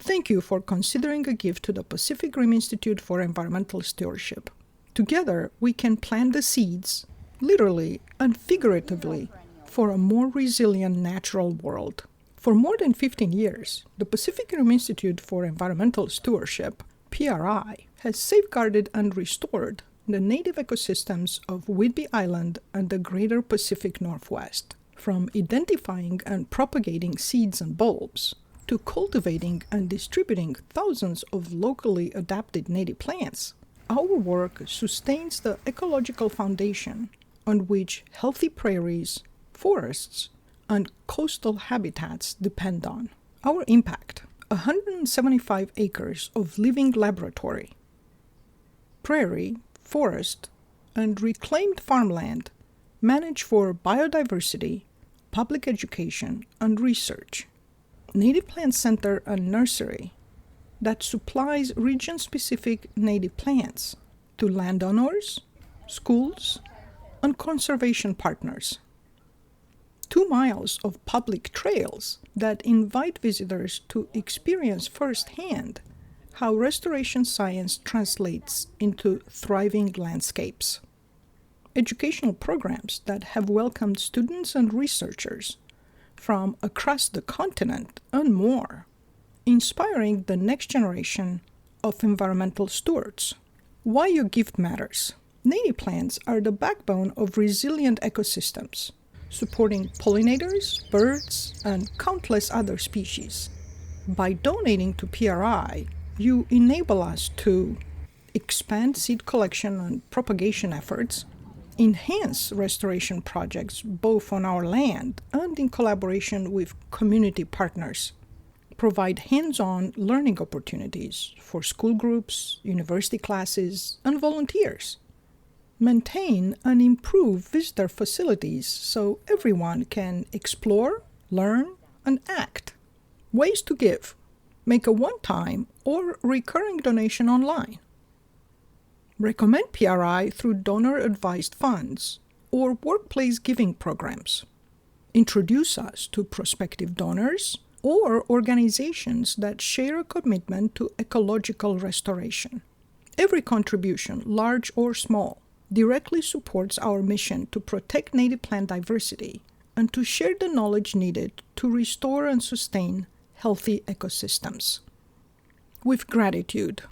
Thank you for considering a gift to the Pacific Rim Institute for Environmental Stewardship. Together, we can plant the seeds, literally and figuratively, for a more resilient natural world. For more than 15 years, the Pacific Rim Institute for Environmental Stewardship, PRI, has safeguarded and restored the native ecosystems of Whidbey Island and the greater Pacific Northwest, from identifying and propagating seeds and bulbs, to cultivating and distributing thousands of locally adapted native plants. Our work sustains the ecological foundation on which healthy prairies, forests, and coastal habitats depend on. Our impact: 175 acres of living laboratory, prairie, forest, and reclaimed farmland managed for biodiversity, public education, and research. Native Plant Center and Nursery that supplies region-specific native plants to landowners, schools, and conservation partners. 2 miles of public trails that invite visitors to experience firsthand how restoration science translates into thriving landscapes. Educational programs that have welcomed students and researchers from across the continent and more, inspiring the next generation of environmental stewards. Why your gift matters. Native plants are the backbone of resilient ecosystems, supporting pollinators, birds, and countless other species. By donating to PRI, you enable us to expand seed collection and propagation efforts, enhance restoration projects both on our land and in collaboration with community partners, provide hands-on learning opportunities for school groups, university classes, and volunteers, maintain and improve visitor facilities so everyone can explore, learn, and act. Ways to give: make a one-time or recurring donation online. Recommend PRI through donor-advised funds or workplace giving programs. Introduce us to prospective donors or organizations that share a commitment to ecological restoration. Every contribution, large or small, directly supports our mission to protect native plant diversity and to share the knowledge needed to restore and sustain healthy ecosystems. With gratitude.